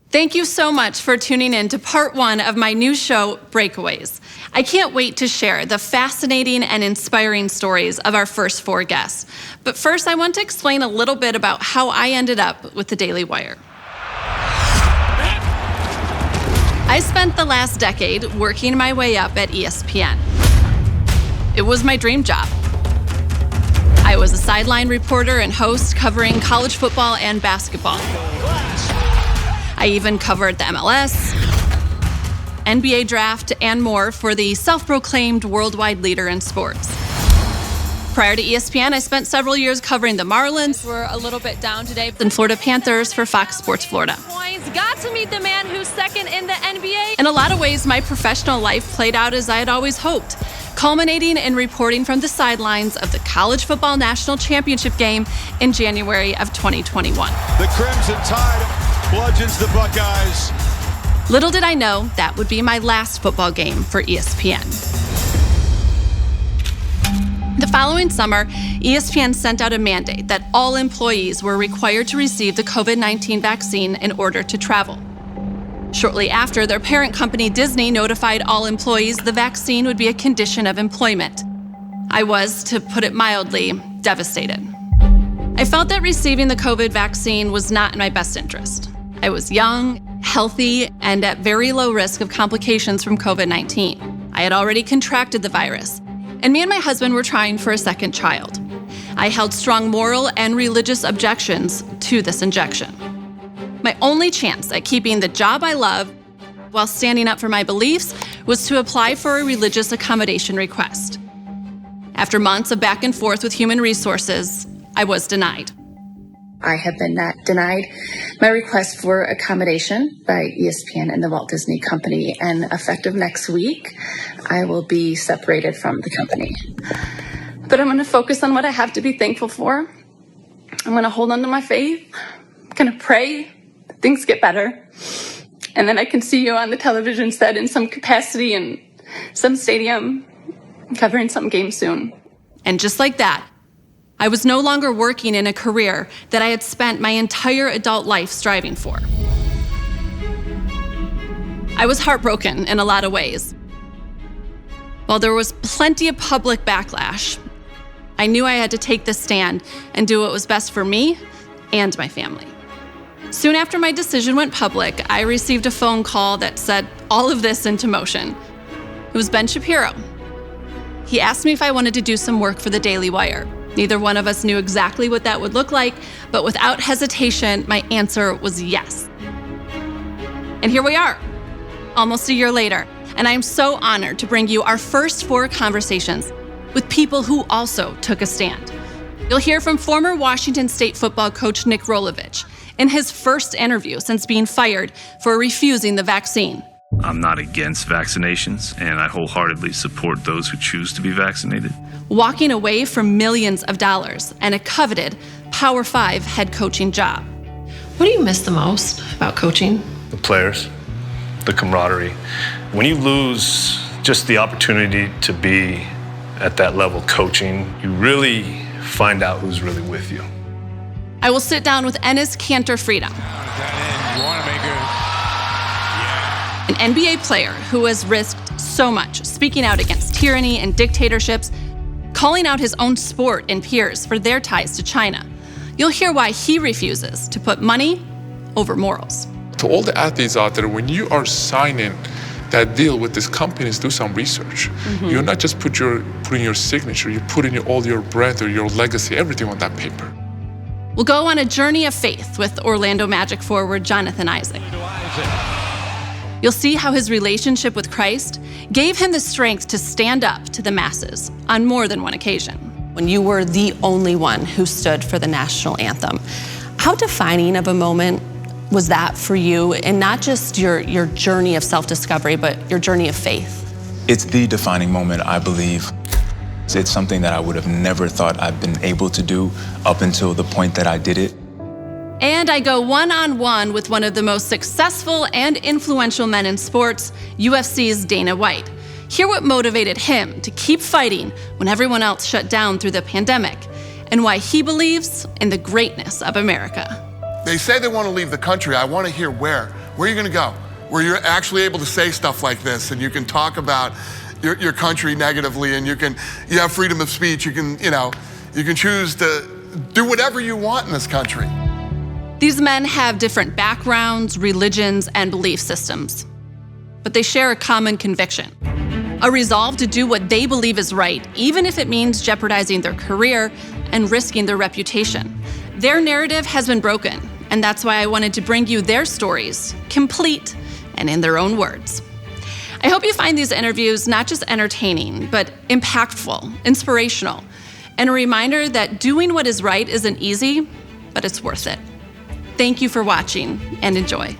Thank you so much for tuning in to part one of my new show, BreakAways. I can't wait to share the fascinating and inspiring stories of our first four guests. But first, I want to explain a little bit about how I ended up with the DailyWire. I spent the last decade working my way up at ESPN. It was my dream job. I was a sideline reporter and host covering college football and basketball. I even covered the MLS, NBA draft, and more for the self-proclaimed worldwide leader in sports. Prior to ESPN, I spent several years covering the Marlins. We're a little bit down today. And Florida Panthers for Fox Sports Florida. Got to meet the man who's second in the NBA. In a lot of ways, my professional life played out as I had always hoped, culminating in reporting from the sidelines of the College Football National Championship game in January of 2021. The Crimson Tide bludgeons the Buckeyes. Little did I know that would be my last football game for ESPN. The following summer, ESPN sent out a mandate that all employees were required to receive the COVID-19 vaccine in order to travel. Shortly after, their parent company Disney notified all employees the vaccine would be a condition of employment. I was, to put it mildly, devastated. I felt that receiving the COVID vaccine was not in my best interest. I was young, healthy, and at very low risk of complications from COVID-19. I had already contracted the virus, and me and my husband were trying for a second child. I held strong moral and religious objections to this injection. My only chance at keeping the job I love while standing up for my beliefs was to apply for a religious accommodation request. After months of back and forth with human resources, I was denied. I have been denied my request for accommodation by ESPN and the Walt Disney Company, and effective next week, I will be separated from the company. But I'm going to focus on what I have to be thankful for. I'm going to hold on to my faith. I'm going to pray that things get better. And then I can see you on the television set in some capacity in some stadium, covering some game soon. And just like that, I was no longer working in a career that I had spent my entire adult life striving for. I was heartbroken in a lot of ways. While there was plenty of public backlash, I knew I had to take this stand and do what was best for me and my family. Soon after my decision went public, I received a phone call that set all of this into motion. It was Ben Shapiro. He asked me if I wanted to do some work for the DailyWire. Neither one of us knew exactly what that would look like, but without hesitation, my answer was yes. And here we are, almost a year later, and I'm so honored to bring you our first four conversations with people who also took a stand. You'll hear from former Washington State football coach Nick Rolovich in his first interview since being fired for refusing the vaccine. I'm not against vaccinations, and I wholeheartedly support those who choose to be vaccinated. Walking away from millions of dollars and a coveted Power 5 head coaching job. What do you miss the most about coaching? The players, the camaraderie. When you lose just the opportunity to be at that level coaching, you really find out who's really with you. I will sit down with Enes Kanter Freedom, an NBA player who has risked so much, speaking out against tyranny and dictatorships, calling out his own sport and peers for their ties to China. You'll hear why he refuses to put money over morals. To all the athletes out there, when you are signing that deal with these companies, do some research. You're not just putting your signature, you're putting all your brand or your legacy, everything on that paper. We'll go on a journey of faith with Orlando Magic forward Jonathan Isaac. You'll see how his relationship with Christ gave him the strength to stand up to the masses on more than one occasion. When you were the only one who stood for the national anthem, how defining of a moment was that for you, and not just your journey of self-discovery, but your journey of faith? It's the defining moment, I believe. It's something that I would have never thought I'd been able to do up until the point that I did it. And I go one-on-one with one of the most successful and influential men in sports, UFC's Dana White. Hear what motivated him to keep fighting when everyone else shut down through the pandemic, and why he believes in the greatness of America. They say they want to leave the country. I want to hear where. Where are you going to go? Where you're actually able to say stuff like this, and you can talk about your country negatively, and you have freedom of speech. You can choose to do whatever you want in this country. These men have different backgrounds, religions, and belief systems, but they share a common conviction, a resolve to do what they believe is right, even if it means jeopardizing their career and risking their reputation. Their narrative has been broken, and that's why I wanted to bring you their stories, complete and in their own words. I hope you find these interviews not just entertaining, but impactful, inspirational, and a reminder that doing what is right isn't easy, but it's worth it. Thank you for watching, and enjoy.